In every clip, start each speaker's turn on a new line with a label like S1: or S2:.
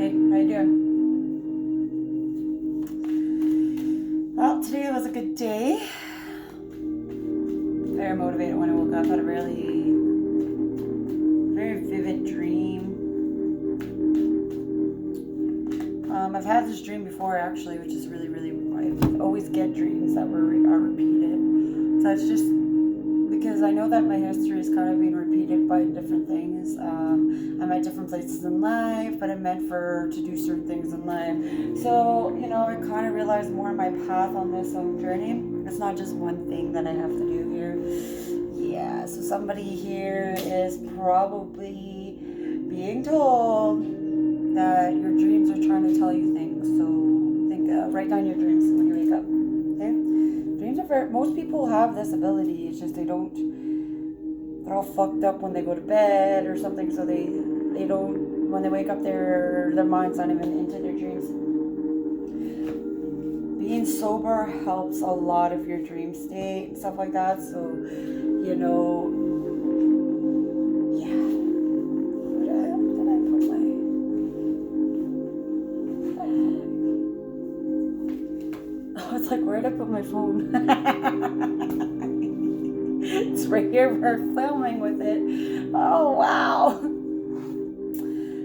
S1: Hey, how you doing? Well, today was a good day. Very motivated when I woke up. Had a very vivid dream. I've had this dream before, actually, which is really, I always get dreams that are repeated. So it's just because I know that my history is kind of being repeated by different things. I'm at different places in life, but I'm meant to do certain things in life. So, I kind of realized more my path on this journey. It's not just one thing that I have to do here. Yeah, so somebody here is probably being told that your dreams are trying to tell you things. So write down your dreams when you wake up. Okay? Dreams are most people have this ability. It's just they're all fucked up when they go to bed or something. So they don't, when they wake up, their mind's not even into their dreams. Being sober helps a lot of your dream state and stuff like that. So, yeah. It's like, where'd I put my phone? It's right here. We're filming with it. Oh, wow.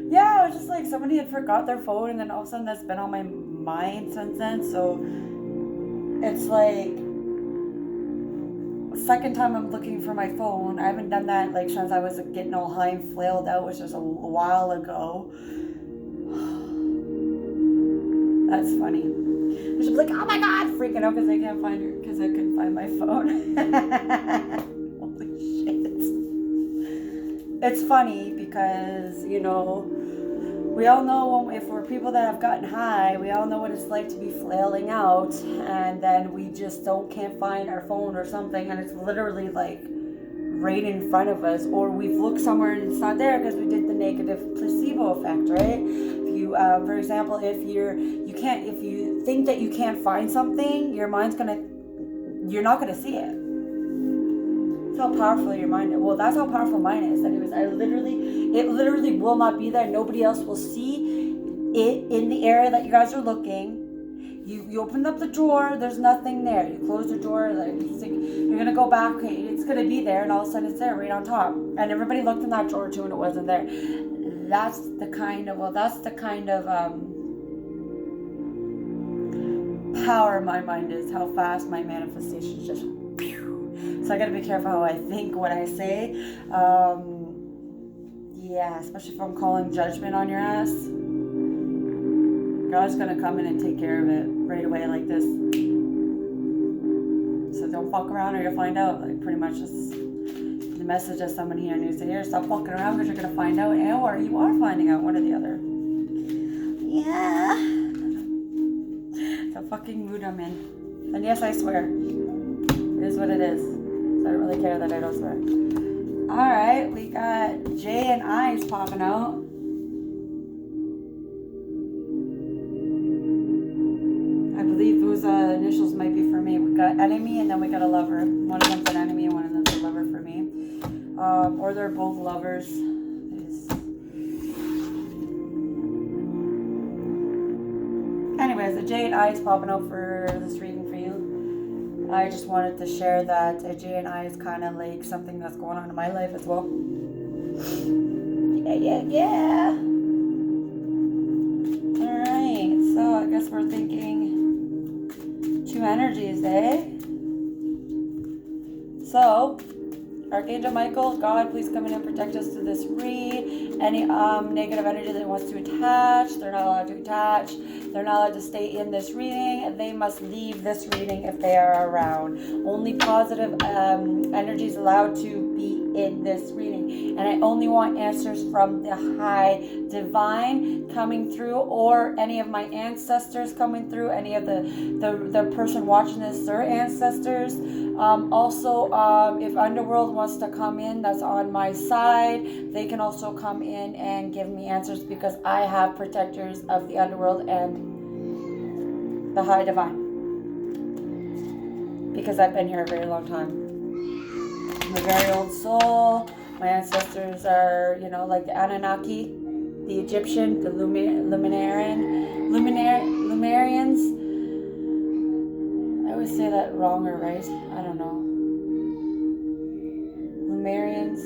S1: Yeah, it was just like somebody had forgot their phone, and then all of a sudden that's been on my mind since then. So it's like second time I'm looking for my phone. I haven't done that like since I was getting all high and flailed out, which was a while ago. That's funny. She's like, oh my god, freaking out because I can't find her, because I couldn't find my phone. Holy shit. It's funny because, we all know if we're people that have gotten high, we all know what it's like to be flailing out, and then we just can't find our phone or something, and it's literally like right in front of us, or we've looked somewhere and it's not there because we did the negative placebo effect, right? For example, if you think that you can't find something, your mind's you're not gonna see it. That's how powerful your mind is. Well, that's how powerful mine is. Anyways, it literally will not be there. Nobody else will see it in the area that you guys are looking. You open up the drawer, there's nothing there. You close the drawer, you think you're gonna go back, okay, it's gonna be there, and all of a sudden it's there, right on top. And everybody looked in that drawer too, and it wasn't there. That's the kind of power my mind is, how fast my manifestations just so I gotta be careful how I think, what I say. Yeah, especially if I'm calling judgment on your ass. God's gonna come in and take care of it right away like this. So don't fuck around or you'll find out. Like, pretty much just the message that someone here needs to hear. Stop fucking around because you're gonna find out, or you are finding out, one or the other. Yeah. The fucking mood I'm in. And yes, I swear. It is what it is. So I don't really care that I don't swear. Alright, we got J and I's popping out. I believe those initials might be for me. We got enemy and then we got a lover. One of them's an enemy and one of them's a lover for me. Or they're both lovers. Anyways, the J and I is popping out for this reading for you. I just wanted to share that a J and I is kind of like something that's going on in my life as well. Yeah. Alright, so I guess we're thinking two energies, eh? So, Archangel Michael, God, please come in and protect us through this read. Any negative energy that wants to attach, they're not allowed to attach. They're not allowed to stay in this reading. They must leave this reading if they are around. Only positive energies allowed to be in this reading. And I only want answers from the high divine coming through, or any of my ancestors coming through, any of the person watching this, their ancestors. Also, if Underworld wants to come in, that's on my side. They can also come in and give me answers, because I have protectors of the Underworld and the High Divine, because I've been here a very long time. I'm a very old soul. My ancestors are, like the Anunnaki. the Egyptian, the Lumerians. I always say that wrong or right. I don't know. Lumerians,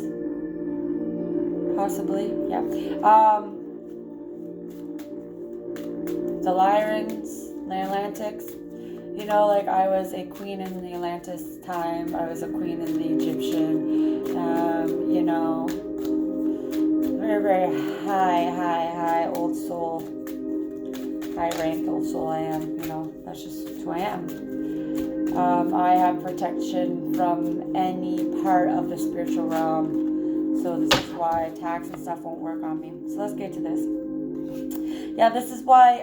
S1: possibly. Yeah. The Lyrans, the Atlantics. You know, like I was a queen in the Atlantis time. I was a queen in the Egyptian. You know, very, very high old soul. High ranked old soul I am. You know, that's just who I am. I have protection from any part of the spiritual realm. So this is why attacks and stuff won't work on me. So let's get to this. Yeah, this is why,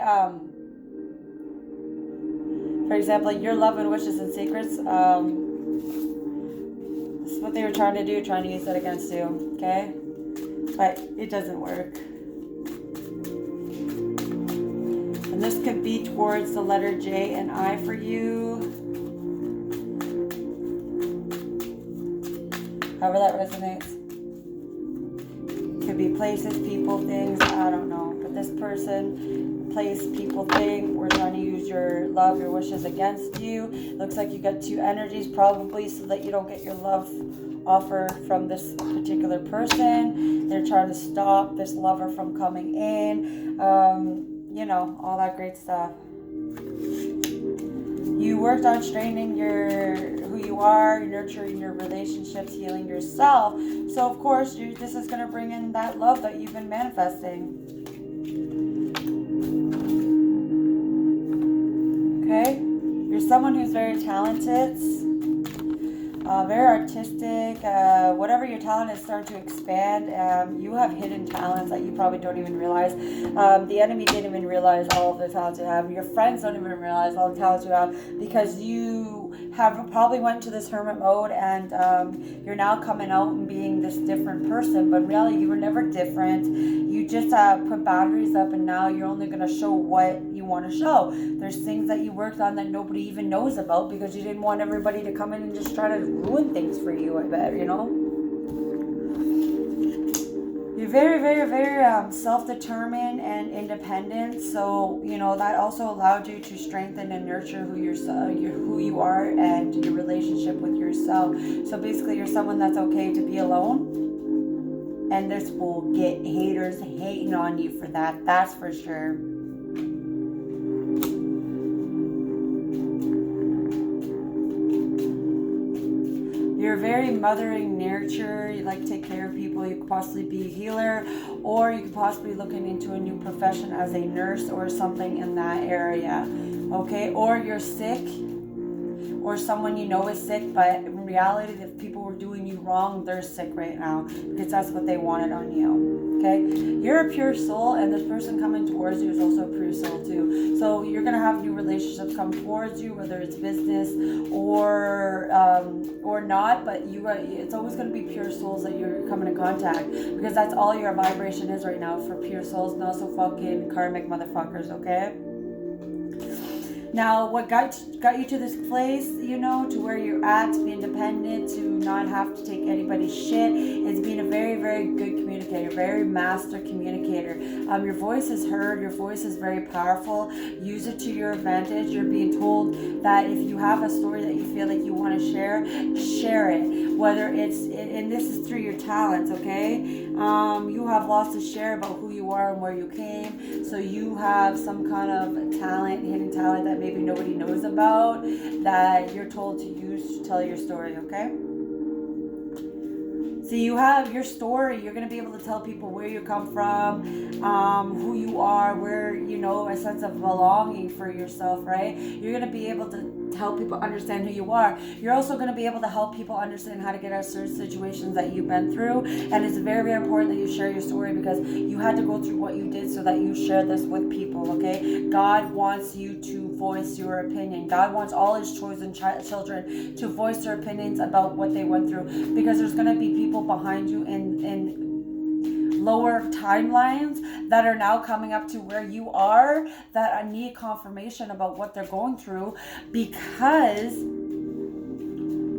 S1: for example, your love and wishes and secrets, this is what they were trying to do, trying to use that against you, okay? But it doesn't work. And this could be towards the letter J and I for you. However that resonates. Could be places, people, things, I don't know. But this person, place, people, thing, we're trying to use your love, your wishes against you. Looks like you got two energies, probably so that you don't get your love offer from this particular person. They're trying to stop this lover from coming in. You know, all that great stuff. You worked on strengthening who you are, nurturing your relationships, healing yourself. So of course, this is going to bring in that love that you've been manifesting. Okay? You're someone who's very talented, very artistic. Whatever your talent is starting to expand. You have hidden talents that you probably don't even realize. The enemy didn't even realize all of the talents you have. Your friends don't even realize all the talents you have because you have probably went to this hermit mode and you're now coming out and being this different person. But in reality, you were never different. You just put boundaries up and now you're only going to show what you want to show. There's things that you worked on that nobody even knows about because you didn't want everybody to come in and just try to ruin things for you, I bet, you know? You're very, very, very self-determined and independent. So, you know, that also allowed you to strengthen and nurture who you are and your relationship with yourself. So basically, you're someone that's okay to be alone. And this will get haters hating on you for that. That's for sure. You're very mothering nature. You like to take care of people. You could possibly be a healer, or you could possibly be looking into a new profession as a nurse or something in that area. Okay, or you're sick, or someone you know is sick, but in reality, if people were doing you wrong, they're sick right now because that's what they wanted on you. Okay, you're a pure soul, and this person coming towards you is also a pure soul too. So you're gonna have new relationships come towards you, whether it's business or not. But it's always gonna be pure souls that you're coming in contact because that's all your vibration is right now for pure souls, not so fucking karmic motherfuckers. Okay. Now, what got you to this place, you know, to where you're at, to be independent, to not have to take anybody's shit, is being a very, very good communicator, very master communicator. Your voice is heard, your voice is very powerful. Use it to your advantage. You're being told that if you have a story that you feel like you want to share it. Whether it's, and this is through your talents, okay? You have lots to share about who you are and where you came. So you have some kind of talent, hidden talent that maybe nobody knows about that you're told to use to tell your story, okay? So you have your story. You're going to be able to tell people where you come from, who you are, where, you know, a sense of belonging for yourself, right? You're going to be able to help people understand who you are. You're also going to be able to help people understand how to get out of certain situations that you've been through. And it's very, very important that you share your story because you had to go through what you did so that you share this with people, okay? God wants you to voice your opinion. God wants all his chosen children to voice their opinions about what they went through because there's going to be people behind you in lower timelines that are now coming up to where you are that need confirmation about what they're going through because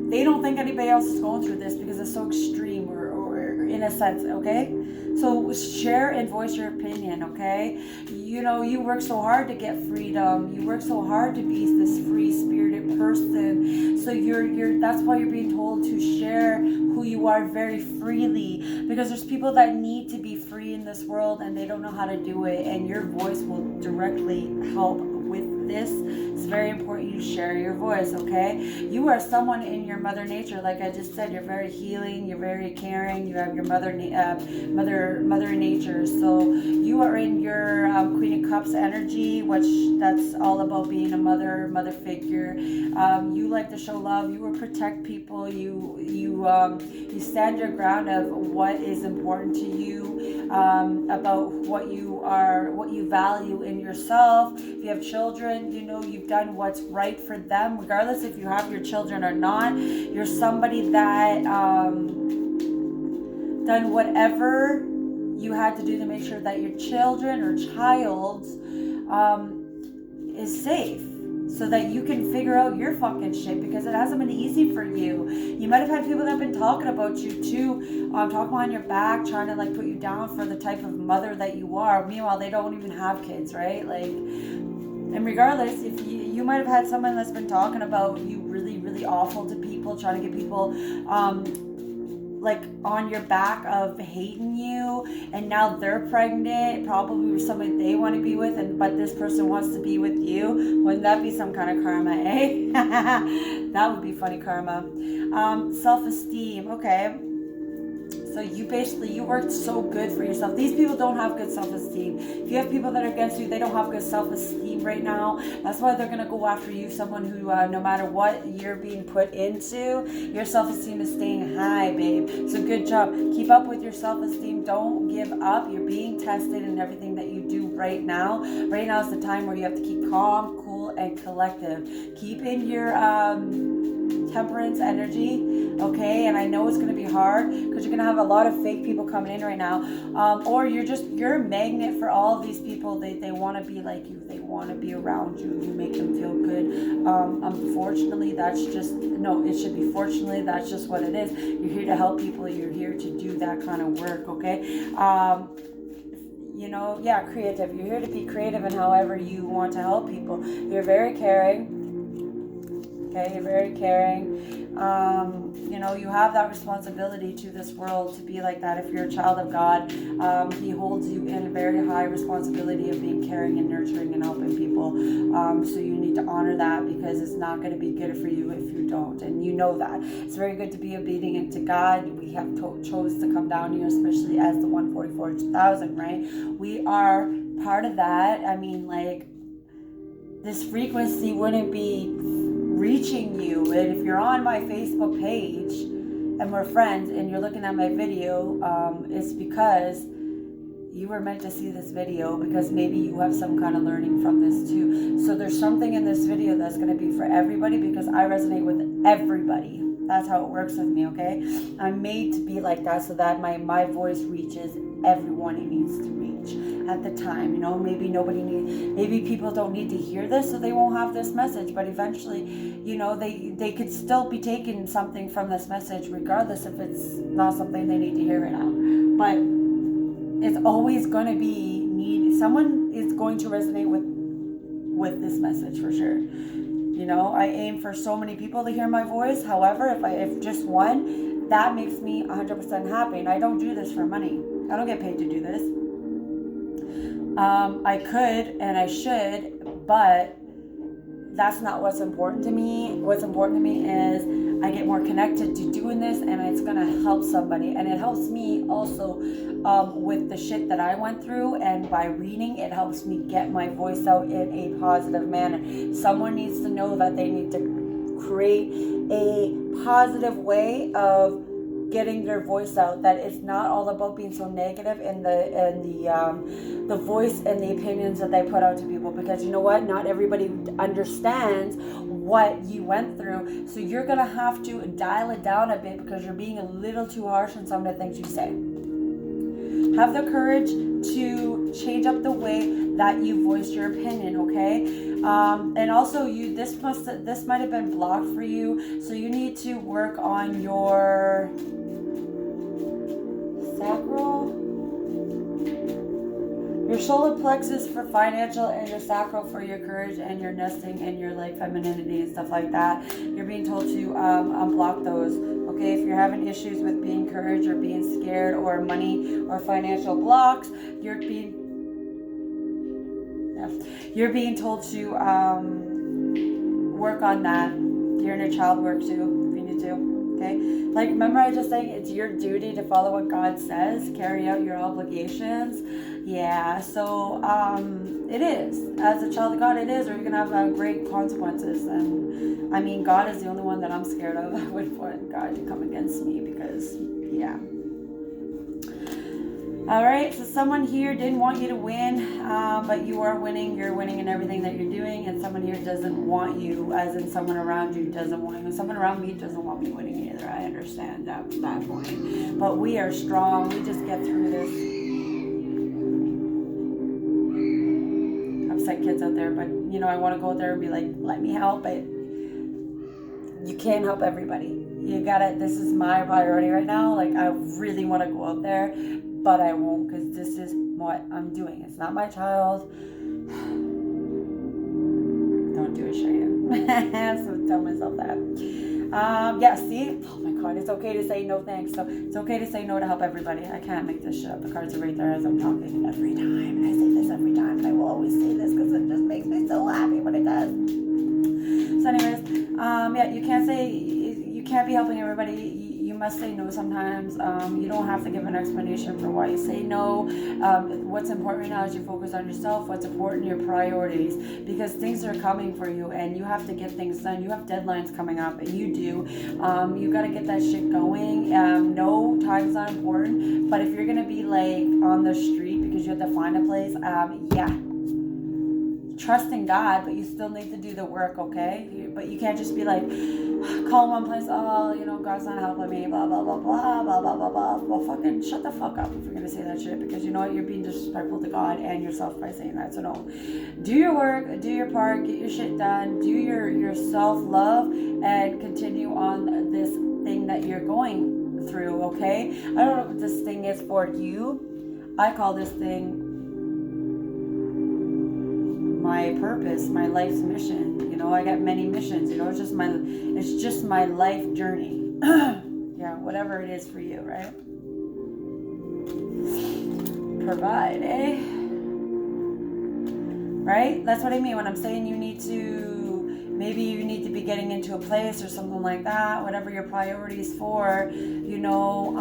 S1: they don't think anybody else is going through this because it's so extreme or in a sense, okay? So share and voice your opinion, okay? You know, you work so hard to get freedom. You work so hard to be this free-spirited person. So that's why you're being told to share who you are very freely, because there's people that need to be free in this world and they don't know how to do it, and your voice will directly help with this. It's very important you share your voice, okay? You are someone in your mother nature, like I just said. You're very healing, you're very caring, you have your mother nature. So you are in your Queen of Cups energy, which that's all about being a mother figure. You like to show love, you will protect people, you stand your ground of what is important to you, about what you value in yourself. If you have children, you know you've done what's right for them, regardless if you have your children or not. You're somebody that done whatever you had to do to make sure that your children or child is safe, so that you can figure out your fucking shit, because it hasn't been easy for you. You might have had people that have been talking about you too, talking behind your back, trying to like put you down for the type of mother that you are. Meanwhile, they don't even have kids, right? Like, and regardless, if you might have had someone that's been talking about you really, really awful to people, trying to get people like on your back of hating you, and now they're pregnant, probably with somebody they want to be with, but this person wants to be with you. Wouldn't that be some kind of karma, eh? That would be funny karma. Self-esteem, okay. So you worked so good for yourself. These people don't have good self-esteem. If you have people that are against you, they don't have good self-esteem right now. That's why they're going to go after you, someone who, no matter what you're being put into, your self-esteem is staying high, babe. So good job. Keep up with your self-esteem. Don't give up. You're being tested in everything that you do right now. Right now is the time where you have to keep calm, cool, and collective. Keep in your temperance energy, okay? And I know it's going to be hard because you're going to have a lot of fake people coming in right now, or you're a magnet for all of these people. They want to be like you, they want to be around you, you make them feel good. Unfortunately, that's just, no, it should be fortunately, that's just what it is. You're here to help people, you're here to do that kind of work, okay? You know, yeah, creative. You're here to be creative in however you want to help people. You're very caring. Okay, you're very caring. You know, you have that responsibility to this world to be like that. If you're a child of God, He holds you in a very high responsibility of being caring and nurturing and helping people. So you need to honor that, because it's not going to be good for you if you don't. And you know that. It's very good to be obedient to God. We have chose to come down here, especially as the 144,000, right? We are part of that. I mean, like, this frequency wouldn't be reaching you. And if you're on my Facebook page and we're friends and you're looking at my video, it's because you were meant to see this video, because maybe you have some kind of learning from this too. So there's something in this video that's going to be for everybody, because I resonate with everybody. That's how it works with me, okay? I'm made to be like that, so that my voice reaches everyone it needs to reach at the time. You know, maybe people don't need to hear this, so they won't have this message, but eventually, you know, they could still be taking something from this message, regardless if it's not something they need to hear right now. But it's always going to be someone is going to resonate with this message for sure. You know, I aim for so many people to hear my voice. However, if just one, that makes me 100% happy. And I don't do this for money. I don't get paid to do this. I could and I should, but that's not what's important to me. What's important to me is I get more connected to doing this, and it's going to help somebody. And it helps me also with the shit that I went through, and by reading, it helps me get my voice out in a positive manner. Someone needs to know that they need to create a positive way of getting their voice out, that it's not all about being so negative in the voice and the opinions that they put out to people, because you know what, not everybody understands what you went through. So you're gonna have to dial it down a bit, because you're being a little too harsh on some of the things you say. Have the courage to change up the way that you voice your opinion, okay? And also, this might have been blocked for you, so you need to work on your sacral Your solar plexus for financial and your sacral for your courage and your nesting and your like femininity and stuff like that. You're being told to unblock those. Okay, if you're having issues with being courage or being scared or money or financial blocks, you're being told to work on that. Your inner child work too, if you need to. Okay, like remember I just saying it's your duty to follow what God says, carry out your obligations. Yeah, so it is. As a child of God, it is, or you're gonna have great consequences. And I mean, God is the only one that I'm scared of. I wouldn't want God to come against me because, yeah. All right, so someone here didn't want you to win, but you are winning. You're winning in everything that you're doing, and someone here doesn't want you, as in someone around you doesn't want you. Someone around me doesn't want me winning either. I understand that point. But we are strong. We just get through this. Upset kids out there, but you know, I want to go out there and be like, let me help, but you can't help everybody. You gotta, this is my priority right now. Like, I really want to go out there, but I won't, because this is what I'm doing. It's not my child. Don't do it, Cheyenne. So tell myself that. Yeah, see? Oh my God, it's okay to say no thanks. So it's okay to say no to help everybody. I can't make this shit up. The cards are right there as I'm talking every time. And I say this every time, and I will always say this because it just makes me so happy when it does. So anyways, yeah, you can't say, you can't be helping everybody. You must say no sometimes. You don't have to give an explanation for why you say no. What's important right now is you focus on yourself. What's important, your priorities, because things are coming for you and you have to get things done. You have deadlines coming up, and you do. You got to get that shit going. No, time's not important, but if you're going to be like on the street because you have to find a place, yeah. Trust in God, but you still need to do the work, okay? But you can't just be like, call one place, oh, you know, God's not helping me, blah, blah, blah, blah, blah, blah, blah, blah. Well, fucking shut the fuck up if you're going to say that shit, because you know what? You're being disrespectful to God and yourself by saying that. So no. Do your work, do your part, get your shit done, do your self-love, and continue on this thing that you're going through, okay? I don't know what this thing is for you. I call this thing my purpose, my life's mission. You know, I got many missions. You know, it's just my life journey. Yeah, whatever it is for you, right? Provide, eh? Right? That's what I mean when I'm saying you need to. Maybe you need to be getting into a place or something like that. Whatever your priorities for, you know,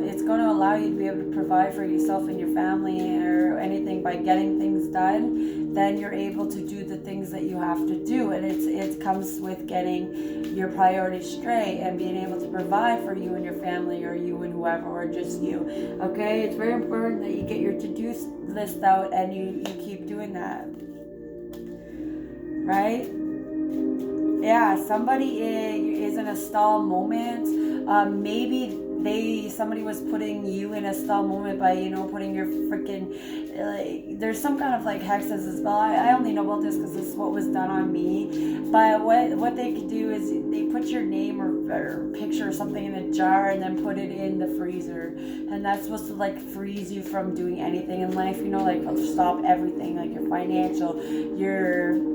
S1: it's going to allow you to be able to provide for yourself and your family or anything by getting things done. Then you're able to do the things that you have to do, and it comes with getting your priorities straight and being able to provide for you and your family, or you and whoever, or just you. Okay, it's very important that you get your to-do list out and you keep doing that. Right? Yeah, somebody is in a stall moment. Maybe somebody was putting you in a stall moment by, you know, putting your freaking, there's some kind of like hexes as well. I only know about this because this is what was done on me. But what they could do is they put your name or picture or something in a jar and then put it in the freezer. And that's supposed to like freeze you from doing anything in life, you know, like stop everything, like your financial, your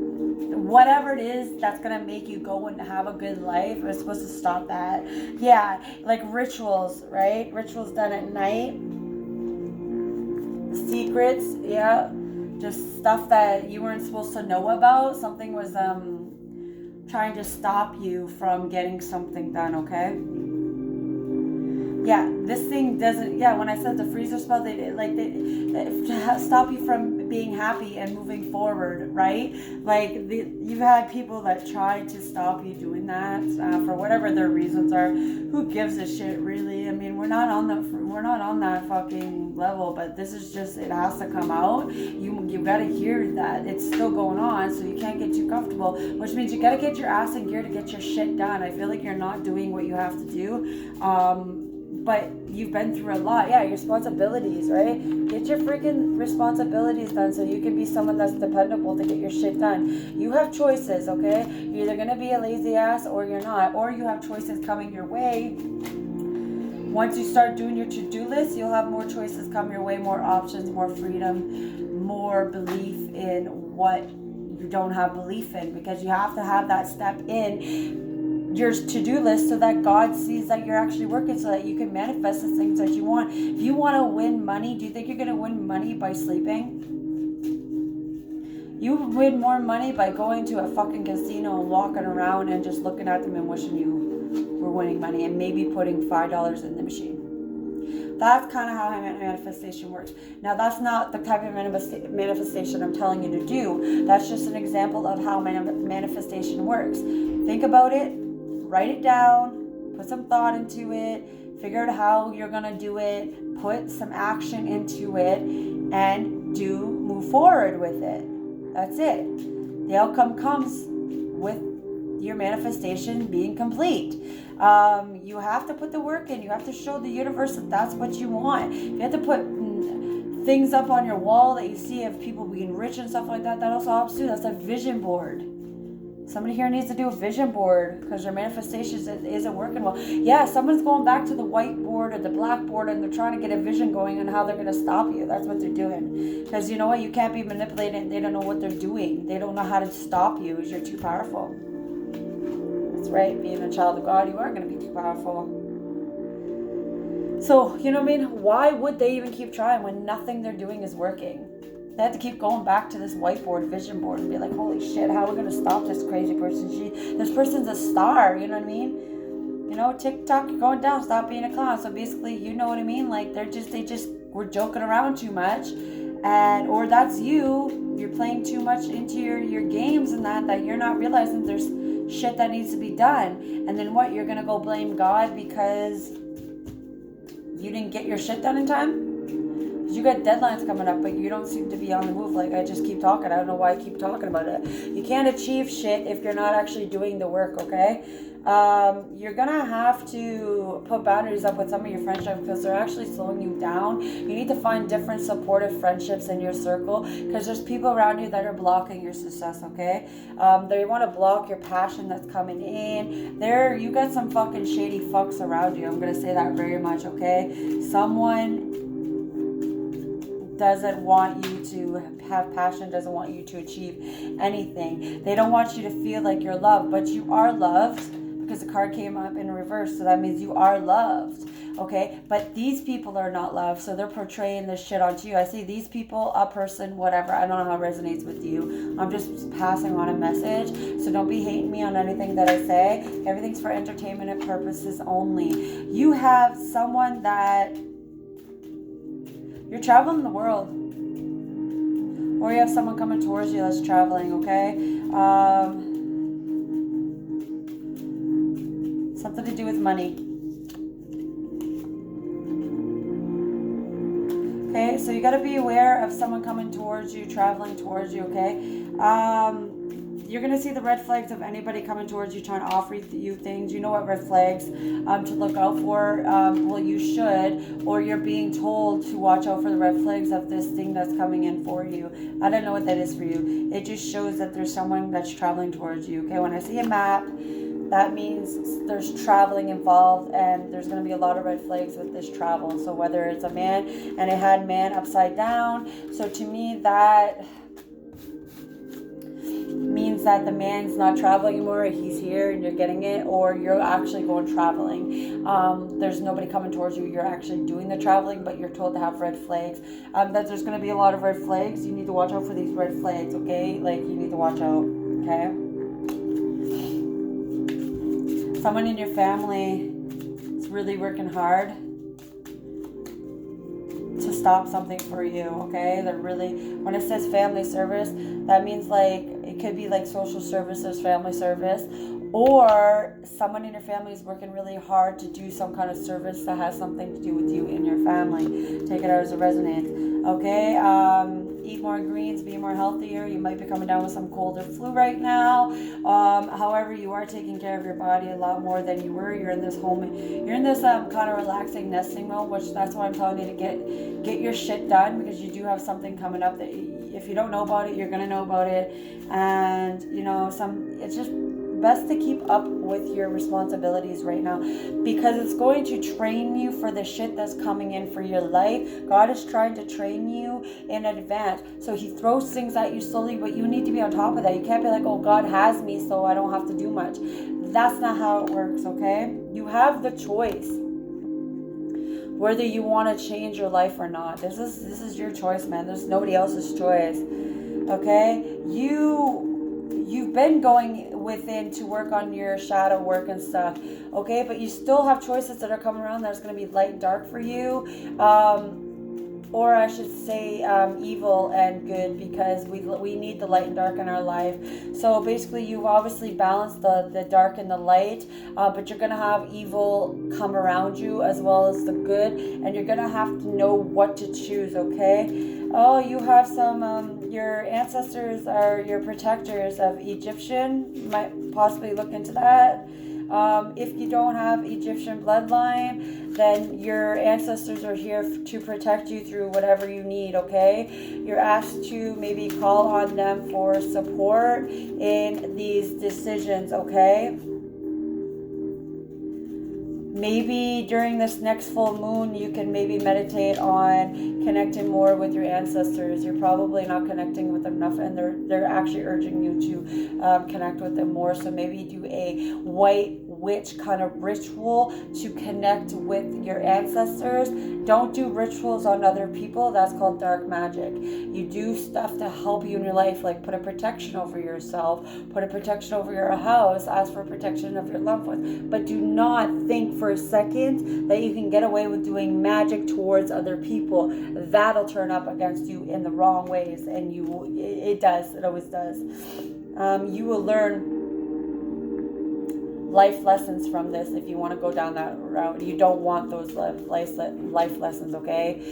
S1: whatever it is that's gonna make you go and have a good life. It's supposed to stop that. Yeah, like rituals, right? Rituals done at night. Secrets, yeah. Just stuff that you weren't supposed to know about. Something was trying to stop you from getting something done, okay? Yeah, this thing doesn't, yeah, when I said the freezer spell, they to stop you from being happy and moving forward, right? Like, you've had people that try to stop you doing that for whatever their reasons are. Who gives a shit, really? I mean, we're not on that fucking level, but this is just, it has to come out. You gotta hear that it's still going on, so you can't get too comfortable, which means you gotta get your ass in gear to get your shit done. I feel like you're not doing what you have to do. But you've been through a lot. Yeah, your responsibilities, right? Get your freaking responsibilities done so you can be someone that's dependable to get your shit done. You have choices, okay? You're either going to be a lazy ass or you're not. Or you have choices coming your way Once you start doing your to-do list, you'll have more choices come your way, more options, more freedom, more belief in what you don't have belief in, because you have to have that step in your to-do list so that God sees that you're actually working, so that you can manifest the things that you want. If you want to win money, do you think you're going to win money by sleeping? You win more money by going to a fucking casino and walking around and just looking at them and wishing you were winning money and maybe putting $5 in the machine. That's kind of how manifestation works. Now, that's not the type of manifestation I'm telling you to do. That's just an example of how manifestation works. Think about it, write it down, put some thought into it, figure out how you're going to do it, put some action into it, and move forward with it. That's it. The outcome comes with your manifestation being complete. You have to put the work in. You have to show the universe that that's what you want. You have to put things up on your wall that you see of people being rich and stuff like that. That also helps too. That's a vision board. Somebody here needs to do a vision board because their manifestation isn't working well. Yeah, someone's going back to the whiteboard or the blackboard and they're trying to get a vision going on how they're going to stop you. That's what they're doing. Because you know what? You can't be manipulated. They don't know what they're doing. They don't know how to stop you because you're too powerful. That's right. Being a child of God, you are going to be too powerful. So, you know what I mean? Why would they even keep trying when nothing they're doing is working? They have to keep going back to this whiteboard, vision board, and be like, holy shit, how are we going to stop this crazy person? This person's a star, you know what I mean? You know, TikTok, you're going down, stop being a clown. So basically, you know what I mean? Like, they just were joking around too much. Or that's you're playing too much into your games and that you're not realizing there's shit that needs to be done. And then what? You're going to go blame God because you didn't get your shit done in time? You got deadlines coming up, but you don't seem to be on the move. Like, I just keep talking. I don't know why I keep talking about it. You can't achieve shit if you're not actually doing the work, okay? You're going to have to put boundaries up with some of your friendships because they're actually slowing you down. You need to find different supportive friendships in your circle because there's people around you that are blocking your success, okay? They want to block your passion that's coming in. You got some fucking shady fucks around you. I'm going to say that very much, okay? Someone doesn't want you to have passion, doesn't want you to achieve anything. They don't want you to feel like you're loved, but you are loved because the card came up in reverse, so that means you are loved, okay? But these people are not loved, so they're portraying this shit onto you. I see these people, a person, whatever. I don't know how it resonates with you. I'm just passing on a message, so don't be hating me on anything that I say. Everything's for entertainment and purposes only. You have someone that you're traveling the world, or you have someone coming towards you that's traveling, okay? Something to do with money. Okay, so you got to be aware of someone coming towards you, traveling towards you, okay? You're going to see the red flags of anybody coming towards you, trying to offer you things. You know what red flags to look out for. Well, you should, or you're being told to watch out for the red flags of this thing that's coming in for you. I don't know what that is for you. It just shows that there's someone that's traveling towards you, okay? When I see a map, that means there's traveling involved, and there's going to be a lot of red flags with this travel. So whether it's a man, and it had man upside down, so to me that means that the man's not traveling anymore, he's here and you're getting it, or you're actually going traveling. There's nobody coming towards you, you're actually doing the traveling, but you're told to have red flags. That there's going to be a lot of red flags. You need to watch out for these red flags, okay? Like, you need to watch out, okay? Someone in your family is really working hard to stop something for you, okay? They're really, when it says family service, that means like, it could be like social services, family service, or someone in your family is working really hard to do some kind of service that has something to do with you and your family. Take it out as a resonance, okay? Eat more greens, be more healthier. You might be coming down with some cold or flu right now. However, you are taking care of your body a lot more than you were. You're in this kind of relaxing nesting mode, which that's why I'm telling you to get your shit done, because you do have something coming up that if you don't know about it, you're gonna know about it. And you know, it's just best to keep up with your responsibilities right now, because it's going to train you for the shit that's coming in for your life. God is trying to train you in advance. So he throws things at you slowly, but you need to be on top of that. You can't be like, oh, God has me, so I don't have to do much. That's not how it works, okay? You have the choice whether you want to change your life or not. This is your choice, man. There's nobody else's choice. Okay? You've been going within to work on your shadow work and stuff. Okay? But you still have choices that are coming around that's going to be light and dark for you. Or I should say evil and good, because we need the light and dark in our life. So basically you've obviously balanced the dark and the light, but you're going to have evil come around you as well as the good, and you're going to have to know what to choose, okay? Oh, you have some, your ancestors are your protectors of Egyptian. You might possibly look into that. If you don't have Egyptian bloodline, then your ancestors are here to protect you through whatever you need, okay? You're asked to maybe call on them for support in these decisions, okay? Maybe during this next full moon, you can maybe meditate on connecting more with your ancestors. You're probably not connecting with them enough, and they're actually urging you to connect with them more. So maybe do a white witch kind of ritual to connect with your ancestors. Don't do rituals on other people. That's called dark magic. You do stuff to help you in your life, like put a protection over yourself, put a protection over your house, ask for protection of your loved ones. But do not think for a second that you can get away with doing magic towards other people. That'll turn up against you in the wrong ways, and it always does. You will learn life lessons from this if you want to go down that route. You don't want those life lessons, okay?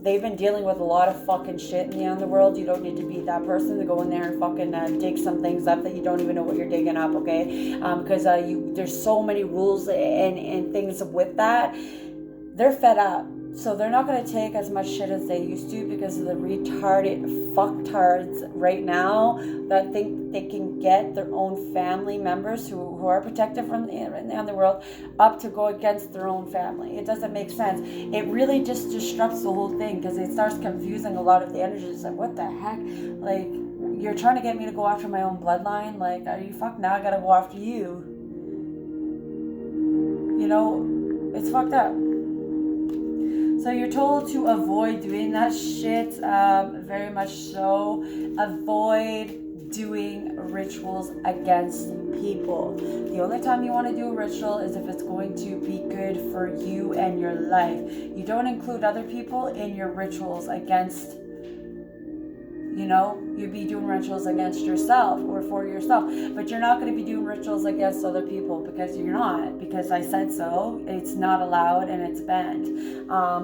S1: They've been dealing with a lot of fucking shit in the underworld. You don't need to be that person to go in there and fucking dig some things up that you don't even know what you're digging up, okay? Because there's so many rules and things with that. They're fed up. So they're not going to take as much shit as they used to, because of the retarded fucktards right now that think they can get their own family members who are protected from the underworld up to go against their own family. It doesn't make sense. It really just disrupts the whole thing, because it starts confusing a lot of the energy. It's like, what the heck? Like, you're trying to get me to go after my own bloodline? Like, are you fucked? Now I got to go after you. You know, it's fucked up. So you're told to avoid doing that shit, very much so. Avoid doing rituals against people. The only time you want to do a ritual is if it's going to be good for you and your life. You don't include other people in your rituals against, you'd be doing rituals against yourself or for yourself, but you're not going to be doing rituals against other people, because you're not, because I said so. It's not allowed and it's banned,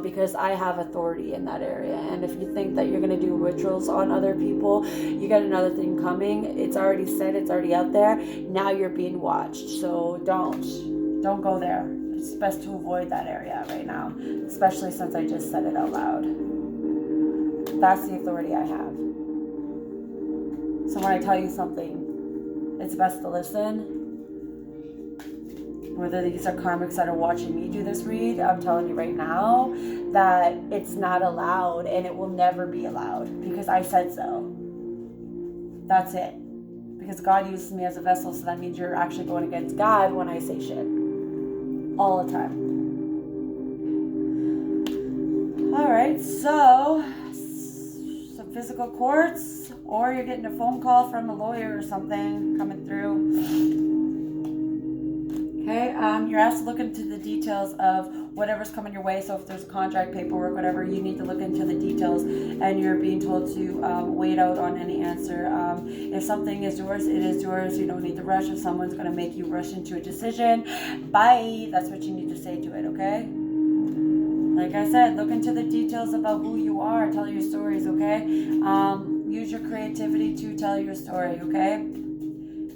S1: because I have authority in that area. And if you think that you're going to do rituals on other people, you got another thing coming. It's already said, it's already out there. Now you're being watched. So don't go there. It's best to avoid that area right now, especially since I just said it out loud. That's the authority I have. So when I tell you something, it's best to listen. Whether these are karmics that are watching me do this read, I'm telling you right now that it's not allowed, and it will never be allowed, because I said so. That's it. Because God uses me as a vessel, so that means you're actually going against God when I say shit. All the time. Alright, so some physical quartz. Or you're getting a phone call from a lawyer or something coming through. Okay, you're asked to look into the details of whatever's coming your way. So if there's a contract, paperwork, whatever, you need to look into the details, and you're being told to wait out on any answer. If something is yours, it is yours. You don't need to rush. If someone's going to make you rush into a decision, bye. That's what you need to say to it, okay? Like I said, look into the details about who you are. Tell your stories, okay? Use your creativity to tell your story, okay?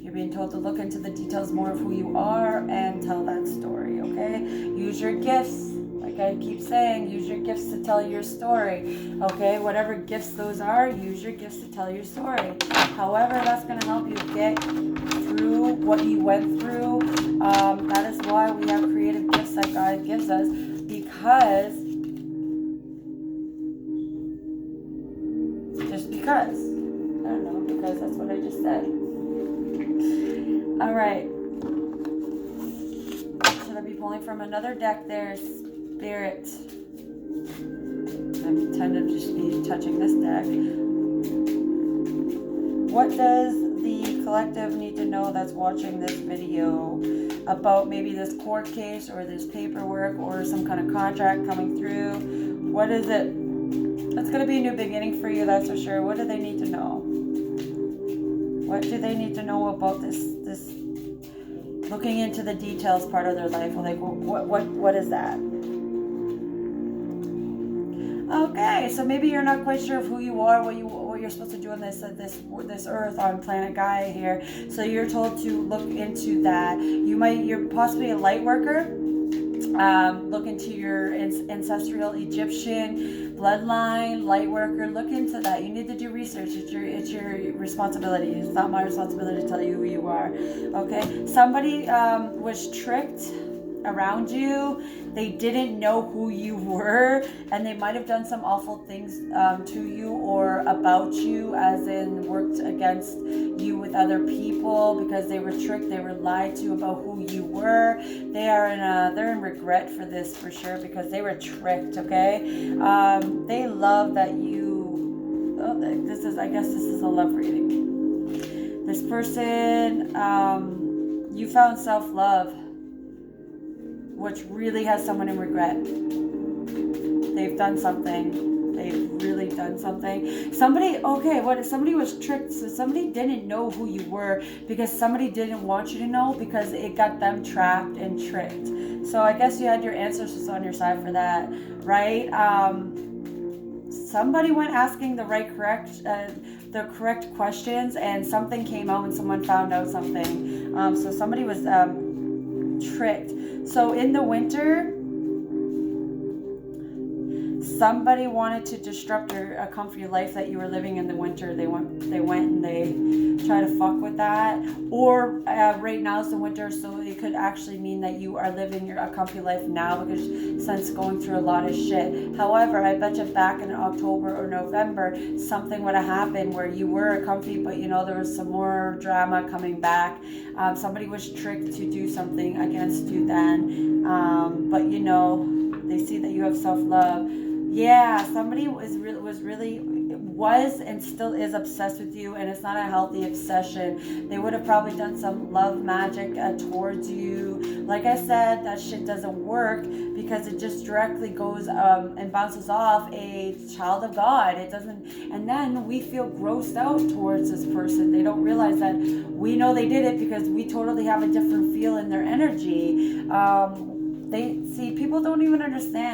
S1: You're being told to look into the details more of who you are and tell that story, okay? Use your gifts. Like like I keep saying, use your gifts to tell your story. Okay, whatever gifts those are, use your gifts to tell your story. However, that's going to help you get through what you went through. That is why we have creative gifts that God gives us, because I don't know, because that's what I just said. All right. Should I be pulling from another deck there, Spirit? I tend to just be touching this deck. What does the collective need to know that's watching this video about maybe this court case or this paperwork or some kind of contract coming through? What is it? It's going to be a new beginning for you, that's for sure. What do they need to know? What do they need to know about this looking into the details part of their life? Like, what is that? Okay, so maybe you're not quite sure of who you are, what you're supposed to do on this earth on planet Gaia here. So you're told to look into that. You're possibly a light worker. Look into your ancestral Egyptian bloodline, light worker. Look into that. You need to do research. It's your responsibility. It's not my responsibility to tell you who you are. Okay. Somebody was tricked around you. They didn't know who you were, and they might have done some awful things to you or about you, as in worked against you with other people because they were tricked, they were lied to about who you were. They're in regret for this for sure, because they were tricked. Okay, they love that you. Oh, I guess this is a love reading. This person, you found self-love, which really has someone in regret. They've done something. They've really done something. Somebody was tricked. So somebody didn't know who you were because somebody didn't want you to know, because it got them trapped and tricked. So I guess you had your ancestors on your side for that, right? Somebody went asking the correct questions, and something came out and someone found out something. So somebody was tricked. So in the winter, somebody wanted to disrupt a comfy life that you were living in the winter. They went and they try to fuck with that. Or right now is the winter, so it could actually mean that you are living a comfy life now, because since going through a lot of shit. However, I bet you back in October or November, something would have happened where you were comfy, but there was some more drama coming back. Somebody was tricked to do something against you then. But they see that you have self-love. Yeah, somebody was and still is obsessed with you, and it's not a healthy obsession. They would have probably done some love magic towards you. Like I said, that shit doesn't work because it just directly goes and bounces off a child of God. It doesn't, and then we feel grossed out towards this person. They don't realize that we know they did it because we totally have a different feel in their energy. People don't even understand.